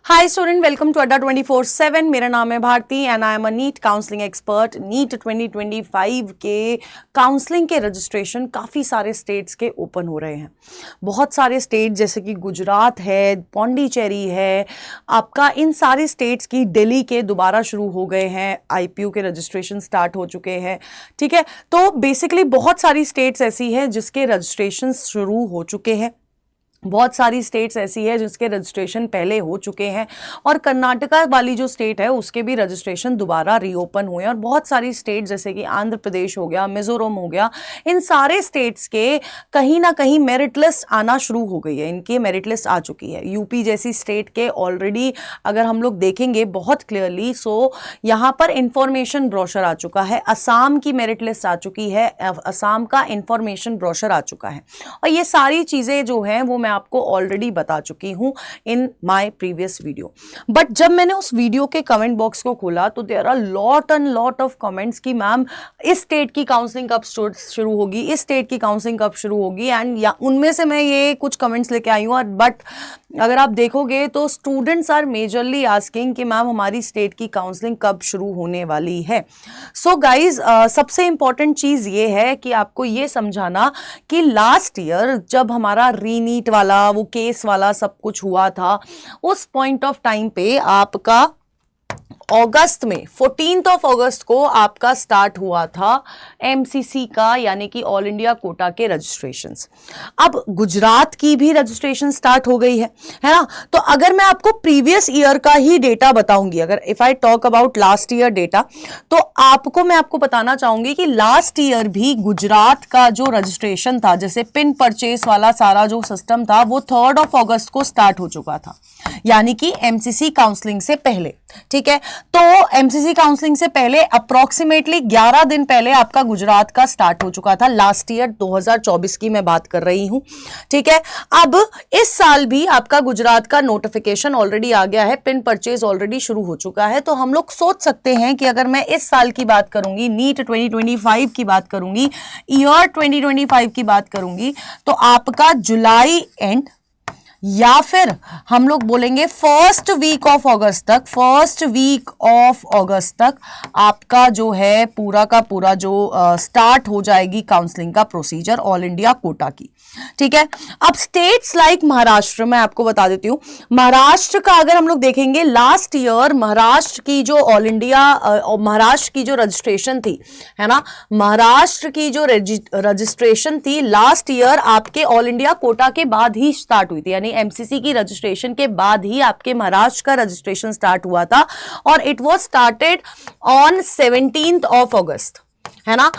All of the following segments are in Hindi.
हाय स्टूडेंट, वेलकम टू अड्डा 24/7। मेरा नाम है Bharti and I am a NEET counselling expert. NEET 2025 के काउंसलिंग के रजिस्ट्रेशन काफ़ी सारे स्टेट्स के ओपन हो रहे हैं। बहुत सारे स्टेट जैसे कि गुजरात है, पौंडीचेरी है, आपका इन सारे स्टेट्स की, दिल्ली के दोबारा शुरू हो गए हैं, आईपीयू के रजिस्ट्रेशन स्टार्ट हो चुके हैं। ठीक है, तो बेसिकली बहुत सारी स्टेट्स ऐसी हैं जिसके रजिस्ट्रेशन शुरू हो चुके हैं, बहुत सारी स्टेट्स ऐसी है जिसके रजिस्ट्रेशन पहले हो चुके हैं, और कर्नाटका वाली जो स्टेट है उसके भी रजिस्ट्रेशन दोबारा रीओपन हुए हैं। और बहुत सारी स्टेट जैसे कि आंध्र प्रदेश हो गया, मिजोरम हो गया, इन सारे स्टेट्स के कहीं ना कहीं मेरिट लिस्ट आना शुरू हो गई है, इनकी मेरिट लिस्ट आ चुकी है। यूपी जैसी स्टेट के ऑलरेडी अगर हम लोग देखेंगे बहुत क्लियरली, सो यहाँ पर इंफॉर्मेशन ब्रोशर आ चुका है। असम की मेरिट लिस्ट आ चुकी है, असम का इंफॉर्मेशन ब्रोशर आ चुका है, और ये सारी चीज़ें जो हैं वो मैं आपको ऑलरेडी बता चुकी हूं in my previous video. But जब मैंने उस वीडियो के कमेंट बॉक्स को खोला तो there are lot and lot of comments कि मैम इस स्टेट की काउंसलिंग कब शुरू होगी, इस स्टेट की काउंसलिंग कब शुरू होगी, एंड या उनमें से मैं ये कुछ कमेंट्स लेके आई हूँ। बट अगर आप देखोगे तो स्टूडेंट्स आर मेजरली आस्किंग कि मैम हमारी स्टेट की काउंसलिंग कब शुरू होने वाली है। सो गाइज, सबसे इंपॉर्टेंट चीज़ ये है कि आपको ये समझाना कि लास्ट ईयर जब हमारा रीनीट वाला, वो केस वाला सब कुछ हुआ था, उस पॉइंट ऑफ टाइम पे आपका अगस्त में 14 अगस्त को आपका स्टार्ट हुआ था एमसीसी का, यानी कि ऑल इंडिया कोटा के रजिस्ट्रेशंस। अब गुजरात की भी रजिस्ट्रेशन स्टार्ट हो गई है ना। तो अगर मैं आपको प्रीवियस ईयर का ही डेटा बताऊंगी, अगर if I talk about last year data, तो मैं आपको बताना चाहूंगी कि लास्ट ईयर भी गुजरात का जो रजिस्ट्रेशन था, जैसे पिन परचेस वाला सारा जो सिस्टम था, वो 3 अगस्त को स्टार्ट हो चुका था, यानी कि एमसीसी काउंसलिंग से पहले। ठीक है, तो एमसीसी काउंसलिंग से पहले अप्रोक्सीमेटली 11 दिन पहले आपका गुजरात का स्टार्ट हो चुका था। लास्ट ईयर 2024 की मैं बात कर रही हूं। ठीक है, अब इस साल भी आपका गुजरात का नोटिफिकेशन ऑलरेडी आ गया है, पिन परचेज ऑलरेडी शुरू हो चुका है। तो हम लोग सोच सकते हैं कि अगर मैं इस साल की बात करूंगी, नीट 2025 की बात करूंगी, ईयर 2025 की बात करूंगी, तो आपका जुलाई एंड या फिर हम लोग बोलेंगे फर्स्ट वीक ऑफ अगस्त तक आपका जो है पूरा का पूरा जो स्टार्ट हो जाएगी काउंसलिंग का प्रोसीजर ऑल इंडिया कोटा की। ठीक है, अब स्टेट्स लाइक महाराष्ट्र, मैं आपको बता देती हूं, महाराष्ट्र का अगर हम लोग देखेंगे, लास्ट ईयर महाराष्ट्र की जो ऑल इंडिया महाराष्ट्र की जो रजिस्ट्रेशन थी, है ना, महाराष्ट्र की जो रजिस्ट्रेशन थी लास्ट ईयर आपके ऑल इंडिया कोटा के बाद ही स्टार्ट हुई थी, यानी एमसीसी की रजिस्ट्रेशन के बाद ही आपके महाराष्ट्र का रजिस्ट्रेशन स्टार्ट हुआ था, और इट वाज स्टार्टेड ऑन 17 अगस्त, है ना।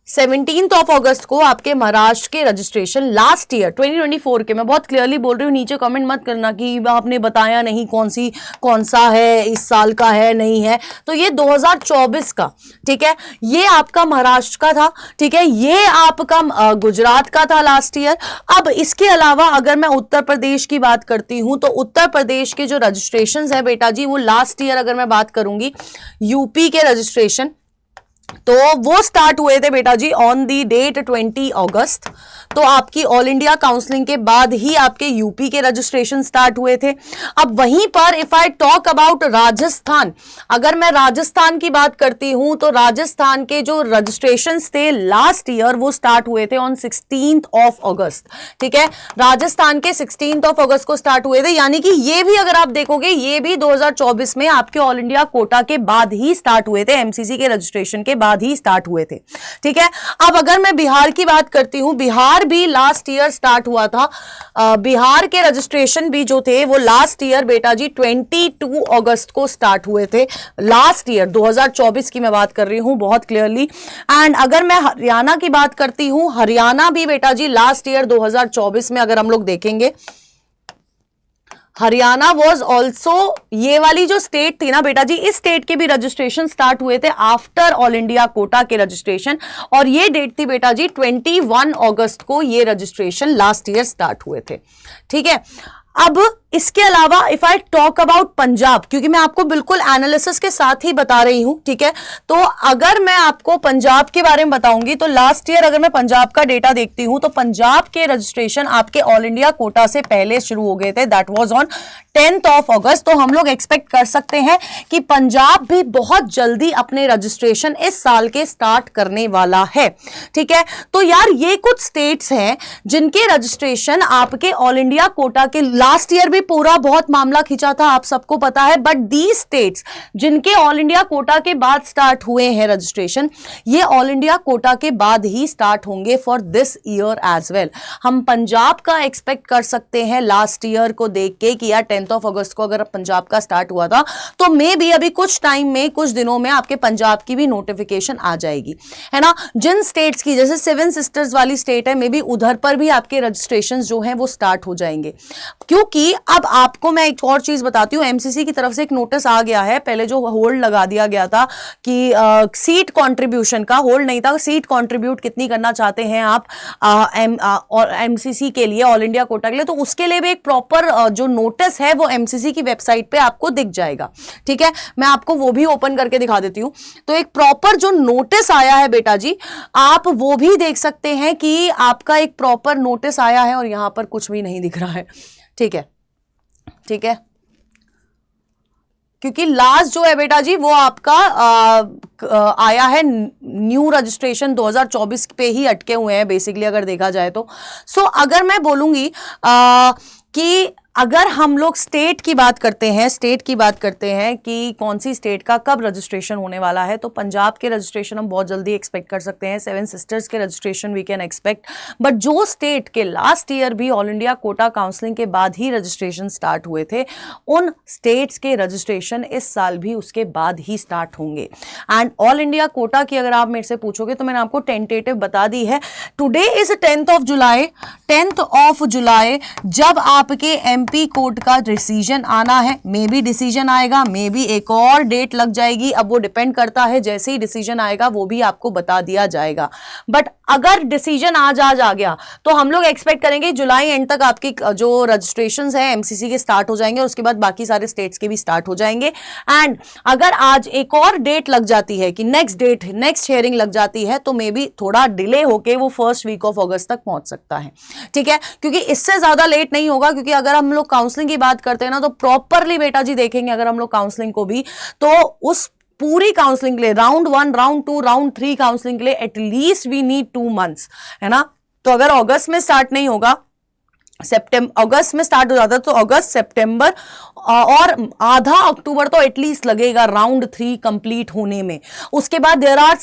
17 अगस्त को आपके महाराष्ट्र के रजिस्ट्रेशन लास्ट ईयर 2024 के, मैं बहुत क्लियरली बोल रही हूँ, नीचे कमेंट मत करना कि आपने बताया नहीं कौन सा है, इस साल का है नहीं है। तो ये 2024 का, ठीक है, ये आपका महाराष्ट्र का था। ठीक है, ये आपका गुजरात का था लास्ट ईयर। अब इसके अलावा अगर मैं उत्तर प्रदेश की बात करती हूँ, तो उत्तर प्रदेश के जो रजिस्ट्रेशन है बेटा जी, वो लास्ट ईयर अगर मैं बात करूंगी, यूपी के रजिस्ट्रेशन, तो वो स्टार्ट हुए थे बेटा जी ऑन दी डेट 20 अगस्त। तो आपकी ऑल इंडिया काउंसलिंग के बाद ही आपके यूपी के रजिस्ट्रेशन स्टार्ट हुए थे। अब वहीं पर if I talk about Rajasthan, अगर मैं राजस्थान की बात करती हूं, तो राजस्थान के जो रजिस्ट्रेशन थे लास्ट ईयर वो स्टार्ट हुए थे ऑन 16 अगस्त। ठीक है, राजस्थान के 16 अगस्त को स्टार्ट हुए थे, यानी कि ये भी अगर आप देखोगे, ये भी 2024 में आपके ऑल इंडिया कोटा के बाद ही स्टार्ट हुए थे, एमसीसी के रजिस्ट्रेशन के बाद ही स्टार्ट हुए थे। ठीक है, अब अगर मैं बिहार की बात करती हूं, बिहार भी लास्ट ईयर स्टार्ट हुआ था। बिहार के रजिस्ट्रेशन भी जो थे वो लास्ट ईयर बेटा जी 22 अगस्त को स्टार्ट हुए थे, लास्ट ईयर 2024 की मैं बात कर रही हूं बहुत क्लियरली। एंड अगर मैं हरियाणा की बात करती हूं, हरियाणा भी बेटा जी लास्ट ईयर 2024 में अगर हम लोग देखेंगे, हरियाणा वॉज ऑल्सो, ये वाली जो स्टेट थी ना बेटा जी, इस स्टेट के भी रजिस्ट्रेशन स्टार्ट हुए थे आफ्टर ऑल इंडिया कोटा के रजिस्ट्रेशन, और ये डेट थी बेटा जी 21 अगस्त को ये रजिस्ट्रेशन लास्ट ईयर स्टार्ट हुए थे। ठीक है, अब इसके अलावा if I talk about Punjab, क्योंकि मैं आपको बिल्कुल एनालिसिस के साथ ही बता रही हूं, ठीक है, तो अगर मैं आपको पंजाब के बारे में बताऊंगी, तो लास्ट ईयर अगर मैं पंजाब का डेटा देखती हूं, तो पंजाब के रजिस्ट्रेशन आपके ऑल इंडिया कोटा से पहले शुरू हो गए थे, that was on 10th of अगस्त, तो हम लोग एक्सपेक्ट कर सकते हैं कि पंजाब भी बहुत जल्दी अपने रजिस्ट्रेशन इस साल के स्टार्ट करने वाला है। ठीक है, तो यार ये कुछ स्टेट्स हैं जिनके रजिस्ट्रेशन आपके ऑल इंडिया कोटा के लास्ट ईयर भी पूरा बहुत मामला खिंचा था, आप सबको पता है, बट दी स्टेट्स जिनके ऑल इंडिया कोटा के बाद स्टार्ट हुए हैं रजिस्ट्रेशन, ये ऑल इंडिया कोटा के बाद ही स्टार्ट होंगे for this year as well. हम पंजाब का एक्सपेक्ट कर सकते हैं लास्ट ईयर को देख के कि यार 10th ऑफ अगस्त को अगर पंजाब का स्टार्ट हुआ था तो मे भी अभी कुछ टाइम में, कुछ दिनों में आपके पंजाब की भी नोटिफिकेशन आ जाएगी, है ना। जिन स्टेट्स की जैसे सेवन सिस्टर्स वाली स्टेट है, मे बी उधर पर भी आपके रजिस्ट्रेशन जो हैं वो स्टार्ट हो जाएंगे, क्योंकि अब आपको मैं एक और चीज बताती हूँ, एमसीसी की तरफ से एक नोटिस आ गया है। पहले जो होल्ड लगा दिया गया था कि सीट कंट्रीब्यूशन का, होल्ड नहीं था, सीट कंट्रीब्यूट कितनी करना चाहते हैं आप और एमसीसी के लिए, ऑल इंडिया कोटा के लिए, तो उसके लिए भी एक प्रॉपर जो नोटिस है वो एमसीसी की वेबसाइट पे आपको दिख जाएगा। ठीक है, मैं आपको वो भी ओपन करके दिखा देती हूं। तो एक प्रॉपर जो नोटिस आया है बेटा जी, आप वो भी देख सकते हैं कि आपका एक प्रॉपर नोटिस आया है, और यहां पर कुछ भी नहीं दिख रहा है। ठीक है, ठीक है, क्योंकि लास्ट जो है बेटा जी वो आपका आया है न्यू रजिस्ट्रेशन 2024 पे ही अटके हुए हैं बेसिकली, अगर देखा जाए तो। सो अगर मैं बोलूंगी कि अगर हम लोग स्टेट की बात करते हैं, स्टेट की बात करते हैं कि कौन सी स्टेट का कब रजिस्ट्रेशन होने वाला है, तो पंजाब के रजिस्ट्रेशन हम बहुत जल्दी एक्सपेक्ट कर सकते हैं। सेवन सिस्टर्स के registration we can expect, but जो स्टेट के लास्ट ईयर भी ऑल इंडिया कोटा काउंसलिंग के बाद ही रजिस्ट्रेशन स्टार्ट हुए थे, उन स्टेट्स के रजिस्ट्रेशन इस साल भी उसके बाद ही स्टार्ट होंगे। एंड ऑल इंडिया कोटा की अगर आप मेरे से पूछोगे तो मैंने आपको टेंटेटिव बता दी है। Today is 10th of July, 10th of July जब आपके एमपी कोर्ट का डिसीजन आना है, मे बी डिसीजन आएगा, मे बी एक और डेट लग जाएगी, अब वो डिपेंड करता है, जैसे ही डिसीजन आएगा वो भी आपको बता दिया जाएगा। बट अगर डिसीजन आज आ गया तो हम लोग एक्सपेक्ट करेंगे जुलाई एंड तक आपकी जो रजिस्ट्रेशंस है एमसीसी के स्टार्ट हो जाएंगे, और उसके बाद बाकी सारे स्टेट्स के भी स्टार्ट हो जाएंगे। एंड अगर आज एक और डेट लग जाती है कि नेक्स्ट डेट, नेक्स्ट हियरिंग लग जाती है, तो मे बी थोड़ा डिले होके वो फर्स्ट वीक ऑफ अगस्त तक पहुंच सकता है। ठीक है, क्योंकि इससे ज्यादा लेट नहीं होगा, क्योंकि अगर हम लोग काउंसलिंग की बात करते हैं ना, तो प्रॉपरली बेटा जी देखेंगे अगर हम लोग काउंसलिंग को भी, तो उस पूरी काउंसलिंग के लिए राउंड 1, राउंड 2, राउंड 3 काउंसलिंग के लिए एटलीस्ट वी नीड 2 months, है ना। तो अगर अगस्त में स्टार्ट नहीं होगा, सितंबर अगस्त में स्टार्ट हो जाता है, तो अगस्त, सितंबर और आधा अक्टूबर तो एटलीस्ट लगेगा राउंड 3 कंप्लीट होने में। उसके बाद देयर आर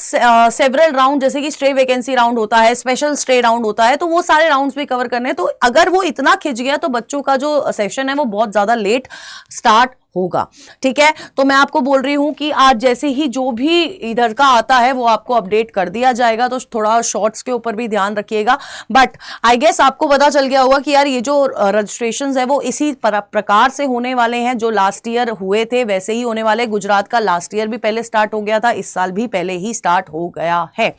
सेवरल राउंड, जैसे कि स्टे वैकेंसी राउंड होता है, स्पेशल स्टे राउंड होता है, तो वो सारे राउंड्स भी कवर करने हैं। तो अगर वो इतना खिंच गया तो बच्चों का जो सेशन है वो बहुत ज्यादा लेट स्टार्ट होगा। ठीक है, तो मैं आपको बोल रही हूं कि आज जैसे ही जो भी इधर का आता है वो आपको अपडेट कर दिया जाएगा, तो थोड़ा शॉर्ट्स के ऊपर भी ध्यान रखिएगा। बट आई गेस आपको पता चल गया होगा कि यार ये जो रजिस्ट्रेशंस है वो इसी प्रकार से होने वाले हैं, जो लास्ट ईयर हुए थे वैसे ही होने वाले। गुजरात का लास्ट ईयर भी पहले स्टार्ट हो गया था, इस साल भी पहले ही स्टार्ट हो गया है।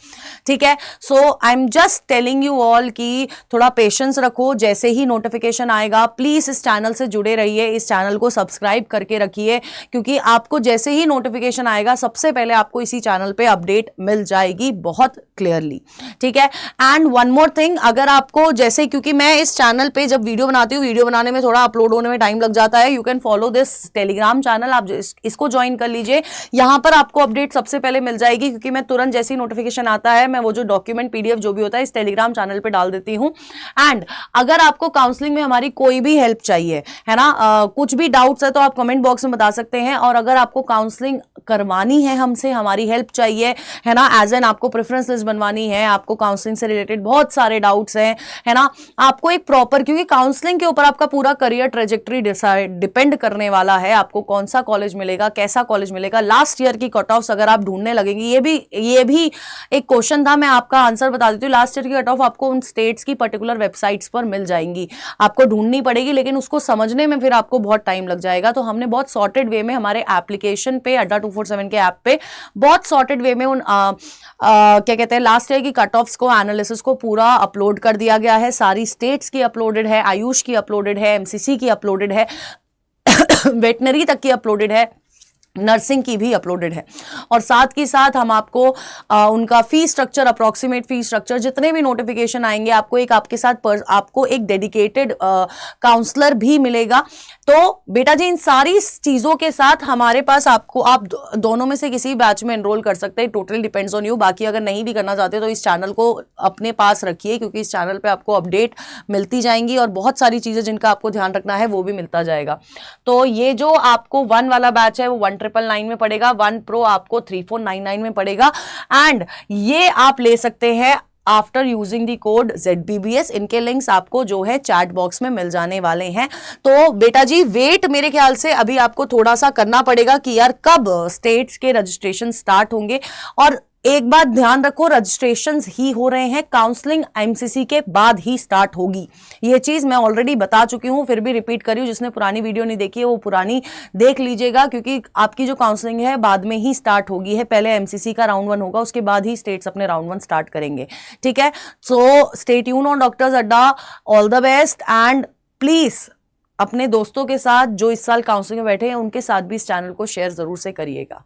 ठीक है, so I am just telling you all कि थोड़ा पेशेंस रखो, जैसे ही नोटिफिकेशन आएगा प्लीज इस चैनल से जुड़े रहिए, इस चैनल को सब्सक्राइब करके रखिए, क्योंकि आपको जैसे ही नोटिफिकेशन आएगा सबसे पहले आपको इसी चैनल पे अपडेट मिल जाएगी बहुत क्लियरली। ठीक है, एंड वन मोर थिंग, अगर आपको जैसे, क्योंकि मैं इस चैनल पे जब वीडियो बनाती हूँ, वीडियो बनाने में थोड़ा अपलोड होने में टाइम लग जाता है, you can follow this Telegram channel, आप इसको ज्वाइन कर लीजिए। यहां पर आपको अपडेट सबसे पहले मिल जाएगी, क्योंकि मैं तुरंत जैसे ही नोटिफिकेशन आता है मैं वो जो डॉक्यूमेंट पीडीएफ जो भी होता है इस टेलीग्राम चैनल पे डाल देती हूँ। एंड अगर आपको काउंसलिंग में हमारी कोई भी हेल्प चाहिए, है ना, कुछ भी डाउट्स है तो आप कमेंट बॉक्स में बता सकते हैं। और अगर आपको काउंसलिंग करवानी है हमसे, हमारी हेल्प चाहिए, है ना, एज एन आपको प्रेफरेंस लिस्ट बनवानी है, आपको काउंसलिंग से रिलेटेड बहुत सारे डाउट्स हैं, है ना, आपको एक प्रॉपर, क्योंकि काउंसलिंग के ऊपर आपका पूरा करियर ट्रेजेक्टरी डिपेंड करने वाला है, आपको कौन सा कॉलेज मिलेगा, कैसा कॉलेज मिलेगा, लास्ट ईयर की कट ऑफ्स अगर आप ढूंढने लगेंगे, ये भी एक क्वेश्चन था, मैं आपका आंसर बता देती हूँ। लास्ट ईयर की कट ऑफ आपको उन स्टेट्स की पर्टिकुलर वेबसाइट्स पर मिल जाएंगी, आपको ढूंढनी पड़ेगी, लेकिन उसको समझने में फिर आपको बहुत टाइम लग जाएगा। तो हमने बहुत सॉर्टेड वे में हमारे एप्लीकेशन पे, अड्डा 247 के ऐप पे बहुत सॉर्टेड वे में उन क्या कहते हैं लास्ट ईयर की कट ऑफ्स को, एनालिसिस को पूरा अपलोड कर दिया गया है। सारी स्टेट्स की अपलोडेड है, आयुष की अपलोडेड है, एमसीसी की अपलोडेड है, वेटनरी तक की अपलोडेड है, नर्सिंग की भी अपलोडेड है। और साथ ही साथ हम आपको उनका fee structure, approximate fee structure, जितने भी नोटिफिकेशन आएंगे आपको आपको एक डेडिकेटेड काउंसलर भी मिलेगा। तो बेटा जी इन सारी चीजों के साथ हमारे पास आप दोनों में से किसी बैच में एनरोल कर सकते हैं, टोटली डिपेंड्स ऑन यू। बाकी अगर नहीं भी करना चाहते तो इस चैनल को अपने पास रखिए, क्योंकि इस चैनल पे आपको अपडेट मिलती जाएंगी और बहुत सारी चीजें जिनका आपको ध्यान रखना है वो भी मिलता जाएगा। तो ये जो आपको 1 वाला बैच है वो 1999 में पड़ेगा, 1 प्रो आपको 3499 में पड़ेगा। एंड ये आप ले सकते हैं after using the code ZBBS। इनके लिंक्स आपको जो है चैट बॉक्स में मिल जाने वाले हैं। तो बेटा जी वेट मेरे ख्याल से अभी आपको थोड़ा सा करना पड़ेगा कि यार कब स्टेट्स के रजिस्ट्रेशन स्टार्ट होंगे। और एक बात ध्यान रखो, रजिस्ट्रेशंस ही हो रहे हैं, काउंसलिंग MCC के बाद ही स्टार्ट होगी। ये चीज मैं ऑलरेडी बता चुकी हूं, फिर भी रिपीट कर रही हूं। जिसने पुरानी वीडियो नहीं देखी है वो पुरानी देख लीजिएगा, क्योंकि आपकी जो काउंसलिंग है बाद में ही स्टार्ट होगी है। पहले MCC का राउंड 1 होगा, उसके बाद ही स्टेट्स अपने राउंड 1 स्टार्ट करेंगे। ठीक है, so stay tune on doctors Adda. All the best and please अपने दोस्तों के साथ जो इस साल काउंसलिंग में बैठे हैं उनके साथ भी इस चैनल को शेयर जरूर से करिएगा।